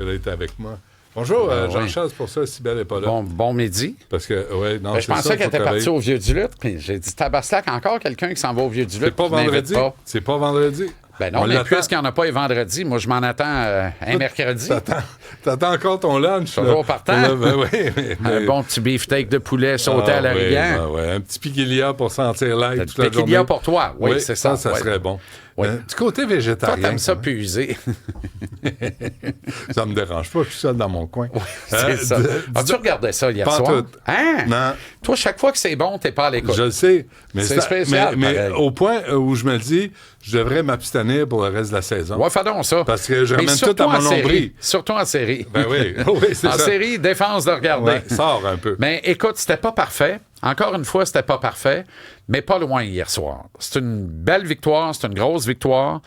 Elle est avec moi. Bonjour, Jean-Charles, c'est pour ça, Cybèle n'est pas là. Bon midi. Parce que, ouais, non, je pensais qu'elle était partie au Vieux-du-Lutte, puis j'ai dit, Tabaslac, encore quelqu'un qui s'en va au Vieux-du-Lutte. C'est pas vendredi? C'est pas vendredi? Ben non, mais puisqu'il n'y en a pas les vendredis, moi, je m'en attends un mercredi. T'attends encore ton lunch? Toujours partant. Ben oui, mais... Un bon petit beefsteak de poulet sauté à la rigueur. Ouais, un petit piquilla pour sentir l'ail toute la journée. Piquilla pour toi, oui, c'est ça. Ça serait bon. Oui. Du côté végétarien... Toi, t'aimes ça puiser. Ça me dérange pas, je suis seul dans mon coin. Oui, c'est ça. As-tu regardé ça hier soir? Tout. Hein? Non. Toi, chaque fois que c'est bon, t'es pas à l'écoute. Je le sais. Mais c'est spécial, mais au point où je me dis, je devrais m'abstenir pour le reste de la saison. Ouais, fais donc ça. Parce que je ramène tout à mon nombril. Surtout en série. Ben oui, c'est en ça. série, défense de regarder. Ouais, sors un peu. Mais écoute, c'était pas parfait. Encore une fois, c'était pas parfait, mais pas loin hier soir. C'est une belle victoire, c'est une grosse victoire.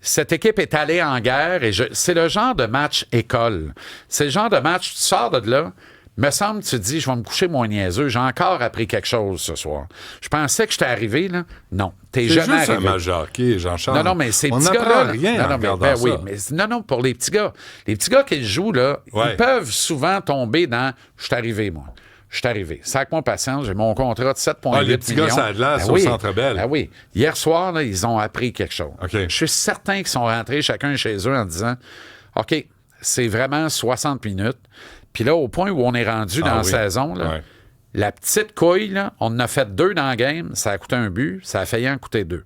Cette équipe est allée en guerre et c'est le genre de match école. C'est le genre de match, tu sors de là, me semble, tu te dis, je vais me coucher moins niaiseux, j'ai encore appris quelque chose ce soir. Je pensais que j'étais arrivé, là. Non, t'es jamais arrivé. C'est juste un match de hockey, Jean-Charles. Non, mais ces on petits gars-là... rien en regardant ça. Oui, mais non, pour les petits gars. Les petits gars qui jouent, là, ils peuvent souvent tomber dans « je suis arrivé, moi ». Je suis arrivé. Sac-moi patience, j'ai mon contrat de 7,8 millions. Les petits gars, ça a de l'air au Centre Bell. Ben oui. Hier soir, là, ils ont appris quelque chose. Okay. Je suis certain qu'ils sont rentrés chacun chez eux en disant « OK, c'est vraiment 60 minutes. » Puis là, au point où on est rendu dans la saison, là, la petite couille, là, on en a fait 2 dans le game, ça a coûté un but, ça a failli en coûter 2.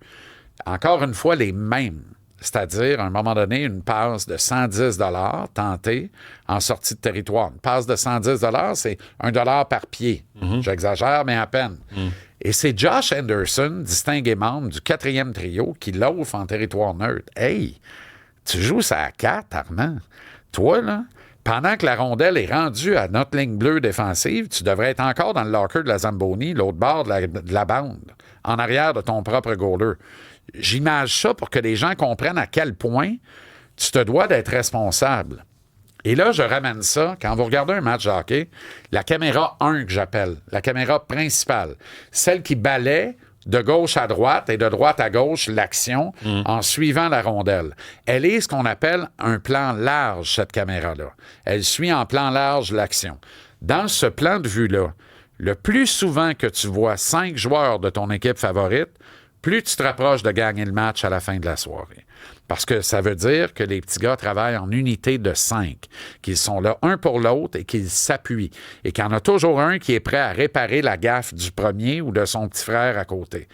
Encore une fois, les mêmes. C'est-à-dire, à un moment donné, une passe de 110 $ tentée en sortie de territoire. Une passe de 110 $, c'est $1 par pied. J'exagère, mais à peine. Et c'est Josh Anderson, distingué membre du 4e trio, qui l'offre en territoire neutre. Hey, tu joues ça à 4, Armand. Toi, là, pendant que la rondelle est rendue à notre ligne bleue défensive, tu devrais être encore dans le locker de la Zamboni, l'autre bord de la bande, en arrière de ton propre goaler. J'imagine ça pour que les gens comprennent à quel point tu te dois d'être responsable. Et là, je ramène ça, quand vous regardez un match de hockey, la caméra 1 que j'appelle, la caméra principale, celle qui balaie de gauche à droite et de droite à gauche l'action en suivant la rondelle. Elle est ce qu'on appelle un plan large, cette caméra-là. Elle suit en plan large l'action. Dans ce plan de vue-là, le plus souvent que tu vois 5 joueurs de ton équipe favorite, plus tu te rapproches de gagner le match à la fin de la soirée. Parce que ça veut dire que les petits gars travaillent en unité de 5, qu'ils sont là un pour l'autre et qu'ils s'appuient. Et qu'il y en a toujours un qui est prêt à réparer la gaffe du premier ou de son petit frère à côté.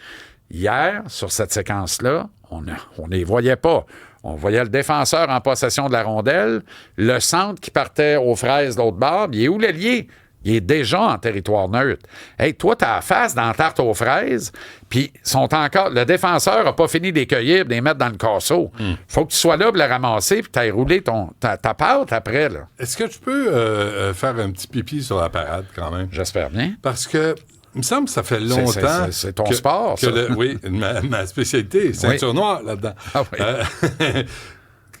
Hier, sur cette séquence-là, on ne les voyait pas. On voyait le défenseur en possession de la rondelle, le centre qui partait aux fraises de l'autre bord. Il est où l'ailier? Il est déjà en territoire neutre. Hey, toi, t'as la face dans la tarte aux fraises, puis le défenseur n'a pas fini de les cueillir et de les mettre dans le casseau. Faut que tu sois là pour le ramasser puis t'ailles rouler ta pâte après, là. Est-ce que tu peux faire un petit pipi sur la parade, quand même? J'espère bien. Parce que il me semble que ça fait longtemps... C'est ton sport, ça. Oui, ma spécialité, ceinture noire là-dedans. Ah oui.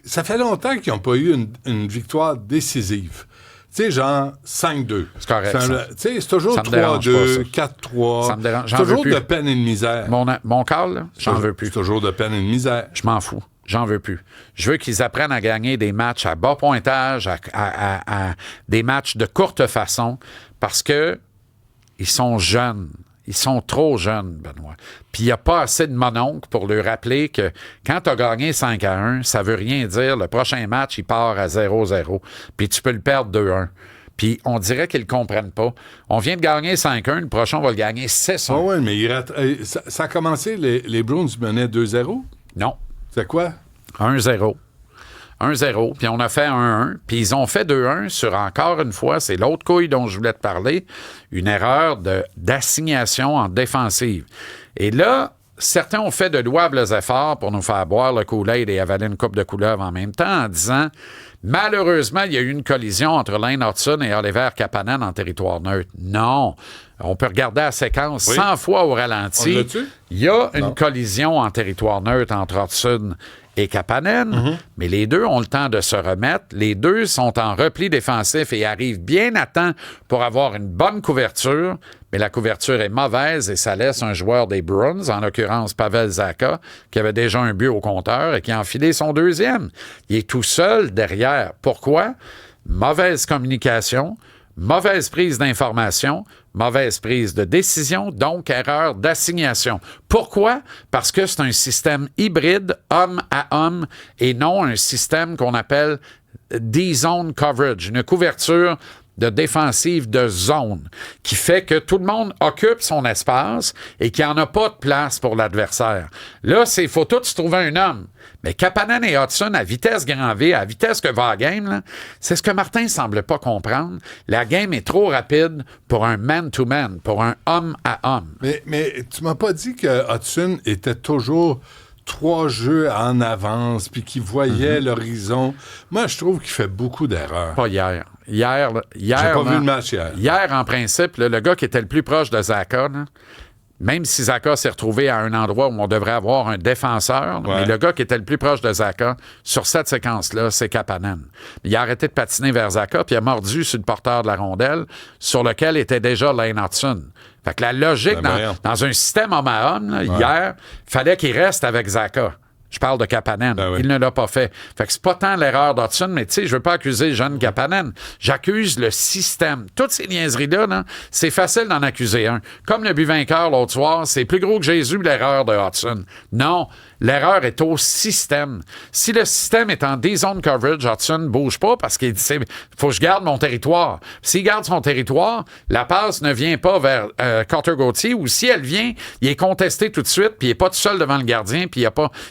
Ça fait longtemps qu'ils n'ont pas eu une victoire décisive. Tu sais, genre 5-2. C'est correct. C'est toujours 3-2, 4-3. Ça me dérange. C'est toujours de peine et de misère. Mon Carl, là, j'en veux plus. C'est toujours de peine et de misère. Je m'en fous. J'en veux plus. Je veux qu'ils apprennent à gagner des matchs à bas pointage, à des matchs de courte façon, parce que ils sont jeunes. Ils sont trop jeunes, Benoît. Puis il n'y a pas assez de mononcle pour leur rappeler que quand tu as gagné 5-1, ça veut rien dire. Le prochain match, il part à 0-0. Puis tu peux le perdre 2-1. Puis on dirait qu'ils ne comprennent pas. On vient de gagner 5-1, le prochain, on va le gagner 6-1. Ah oui, mais ça a commencé, les Bruins menaient 2-0? Non. C'est quoi? 1-0. 1-0, puis on a fait 1-1, puis ils ont fait 2-1 sur, encore une fois, c'est l'autre couille dont je voulais te parler, une erreur d'assignation en défensive. Et là, certains ont fait de louables efforts pour nous faire boire le Kool-Aid et avaler une coupe de couleuvre en même temps en disant, malheureusement, il y a eu une collision entre Lane Hudson et Oliver Kapanen en territoire neutre. Non. On peut regarder la séquence 100 fois au ralenti. Il y a une collision en territoire neutre entre Hudson et Kapanen, mais les deux ont le temps de se remettre. Les deux sont en repli défensif et arrivent bien à temps pour avoir une bonne couverture, mais la couverture est mauvaise et ça laisse un joueur des Bruins, en l'occurrence Pavel Zacha, qui avait déjà un but au compteur et qui a enfilé son deuxième. Il est tout seul derrière. Pourquoi? Mauvaise communication, mauvaise prise d'information, mauvaise prise de décision, donc erreur d'assignation. Pourquoi? Parce que c'est un système hybride, homme à homme, et non un système qu'on appelle D-zone coverage, une couverture de défensive de zone, qui fait que tout le monde occupe son espace et qu'il n'y en a pas de place pour l'adversaire. Là, il faut tout se trouver un homme. Mais Kapanen et Hudson, à vitesse grand V, à vitesse que va la game, là, c'est ce que Martin ne semble pas comprendre. La game est trop rapide pour un man-to-man, pour un homme à homme. Mais tu m'as pas dit que Hudson était toujours 3 jeux en avance, puis qu'il voyait l'horizon. Moi, je trouve qu'il fait beaucoup d'erreurs. Pas hier. Hier, j'ai pas vu le match hier. Hier, en principe, là, le gars qui était le plus proche de Zacha, là, même si Zacha s'est retrouvé à un endroit où on devrait avoir un défenseur, mais le gars qui était le plus proche de Zacha, sur cette séquence-là, c'est Kapanen. Il a arrêté de patiner vers Zacha, puis il a mordu sur le porteur de la rondelle, sur lequel était déjà Lane Hudson. Fait que la logique, dans un système homme à homme, là, hier, il fallait qu'il reste avec Zacha. Je parle de Kapanen. Il ne l'a pas fait. Fait que c'est pas tant l'erreur d'Hudson, mais tu sais, je veux pas accuser le jeune Kapanen. J'accuse le système. Toutes ces niaiseries-là, là, c'est facile d'en accuser un. Comme le but vainqueur l'autre soir, c'est plus gros que Jésus, l'erreur de Hudson. Non, l'erreur est au système. Si le système est en D-zone coverage, Hudson ne bouge pas parce qu'il dit faut que je garde mon territoire. S'il garde son territoire, la passe ne vient pas vers Carter Gauthier, ou si elle vient, il est contesté tout de suite, puis il n'est pas tout seul devant le gardien, puis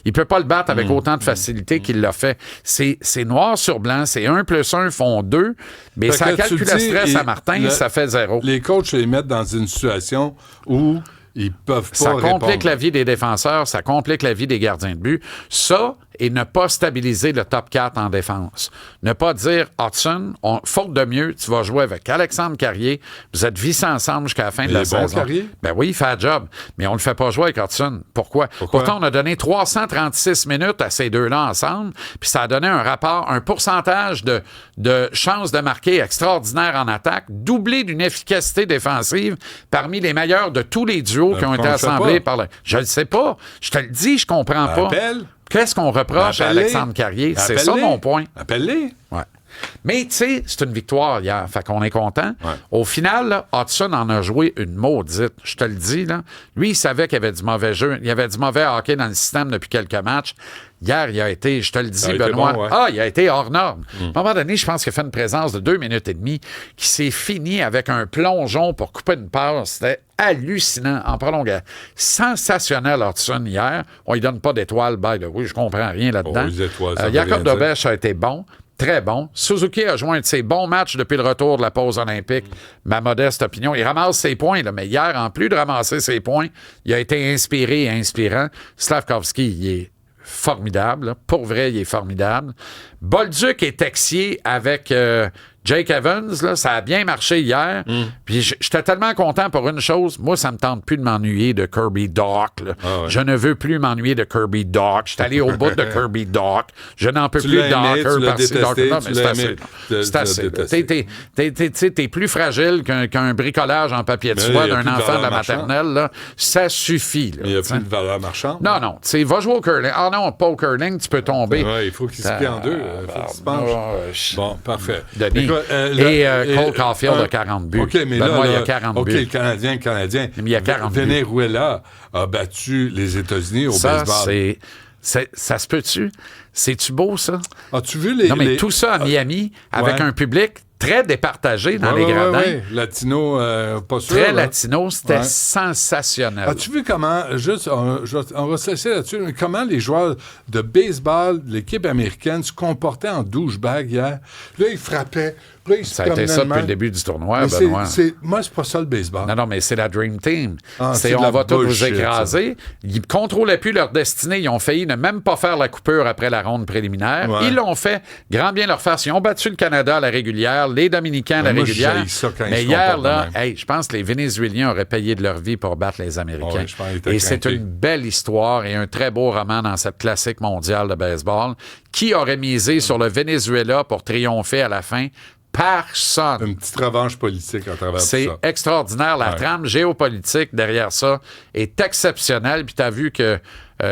il peut pas le battre avec autant de facilité qu'il l'a fait. C'est noir sur blanc, c'est 1 + 1 font 2, mais ça calcule le stress à Martin, ça fait 0. Les coachs les mettent dans une situation où ils peuvent pas répondre. Ça complique la vie des défenseurs, ça complique la vie des gardiens de but. Ça, et ne pas stabiliser le top 4 en défense. Ne pas dire, Hudson, faute de mieux, tu vas jouer avec Alexandre Carrier, vous êtes vissés ensemble jusqu'à la fin de la saison. Carrier? Ben oui, il fait le job, mais on le fait pas jouer avec Hudson. Pourquoi? Pourtant, on a donné 336 minutes à ces deux-là ensemble, puis ça a donné un pourcentage de chances de marquer extraordinaire en attaque, doublé d'une efficacité défensive parmi les meilleurs de tous les duos qui ont été assemblés par le... Je le sais pas. Je te le dis, je comprends pas. Qu'est-ce qu'on reproche à Alexandre Carrier? C'est ça mon point. Appelle-les. Ouais. Mais, tu sais, c'est une victoire hier. Fait qu'on est content. Ouais. Au final, là, Hudson en a joué une maudite. Je te le dis, là. Lui, il savait qu'il y avait du mauvais jeu. Il y avait du mauvais hockey dans le système depuis quelques matchs. Hier, il a été, je te le dis, Benoît, il a été hors norme. À un moment donné, je pense qu'il a fait une présence de 2 minutes et demie qui s'est fini avec un plongeon pour couper une passe. C'était hallucinant en prolongation. Sensationnel, Hudson, hier. On lui donne pas d'étoiles, by the way. Je comprends rien là-dedans. Jacob Dobèche a été bon. Très bon. Suzuki a joué un de ses bons matchs depuis le retour de la pause olympique. Ma modeste opinion. Il ramasse ses points, là, mais hier, en plus de ramasser ses points, il a été inspiré et inspirant. Slavkovski, il est formidable. Là. Pour vrai, il est formidable. Bolduc et Texier avec Jake Evans, là, ça a bien marché hier. Puis j'étais tellement content pour une chose. Moi, ça me tente plus de m'ennuyer de Kirby Dach. Je ne veux plus m'ennuyer de Kirby Dach. Je suis allé au bout de Kirby Dach. Je n'en peux plus de Docker par-ci, Docker. Non, mais c'est assez. T'es plus fragile qu'un bricolage en papier de soie d'un enfant de la maternelle. Là. Ça suffit. Là, il n'y a plus de valeur marchande. Non. Va jouer au curling. Ah non, pas au curling, tu peux tomber. Il faut qu'il se plie en deux. Il faut qu'il se penche. Bon, parfait. Denis. Cole Caulfield a 40 buts. OK, mais là, il y a 40 buts. OK, le Canadien. Mais il y a 40 buts. Venezuela a battu les États-Unis au baseball. Ça se peut-tu? C'est-tu beau, ça? As-tu vu les... Non, mais tout ça à Miami, avec un public très départagé dans les gradins. Oui. Latino, pas sûr. Très latino, c'était sensationnel. As-tu vu comment, on va se laisser là-dessus, mais comment les joueurs de baseball de l'équipe américaine se comportaient en douchebag hier? Là, ils frappaient. Là, ça a été ça depuis le début du tournoi, Benoît. Moi, c'est pas ça le baseball. Non, mais c'est la Dream Team. On va tous vous écraser. Ils ne contrôlaient plus leur destinée. Ils ont failli ne même pas faire la coupure après la ronde préliminaire. Ils l'ont fait. Grand bien leur face. Ils ont battu le Canada à la régulière. régulière, les Dominicains la régulière. Mais hier, là, je pense que les Vénézuéliens auraient payé de leur vie pour battre les Américains. Et c'est une belle histoire et un très beau roman dans cette classique mondiale de baseball. Qui aurait misé sur le Venezuela pour triompher à la fin? Personne. Une petite revanche politique à travers tout ça. C'est extraordinaire. La trame géopolitique derrière ça est exceptionnelle. Puis tu as vu que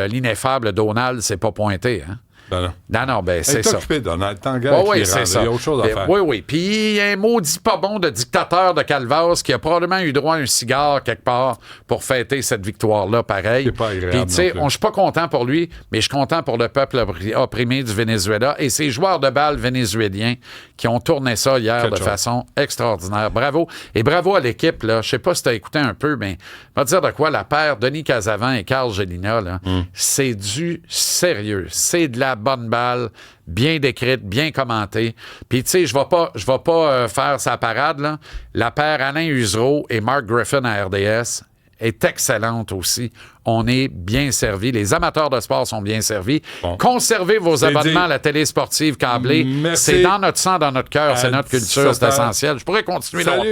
l'ineffable Donald s'est pas pointé, hein? Non, c'est ça. Occupé, Donald. Il y a autre chose à faire. Oui. Puis il y a un maudit pas bon de dictateur de Calvas qui a probablement eu droit à un cigare quelque part pour fêter cette victoire-là, pareil. C'est pas agréable. Puis, tu sais, je suis pas content pour lui, mais je suis content pour le peuple opprimé du Venezuela et ces joueurs de balle vénézuéliens qui ont tourné ça hier façon extraordinaire. Bravo. Et bravo à l'équipe, là. Je sais pas si tu as écouté un peu, mais je vais te dire de quoi la paire Denis Casavant et Carl Gelina, là, c'est du sérieux. C'est de la bonne balle, bien décrite, bien commentée. Puis, tu sais, je vais pas faire sa parade, là. La paire Alain Usereau et Mark Griffin à RDS est excellente aussi. On est bien servis. Les amateurs de sport sont bien servis. Bon. Conservez vos abonnements à la télé sportive câblée. C'est dans notre sang, dans notre cœur. C'est notre culture. C'est essentiel. Je pourrais continuer longtemps.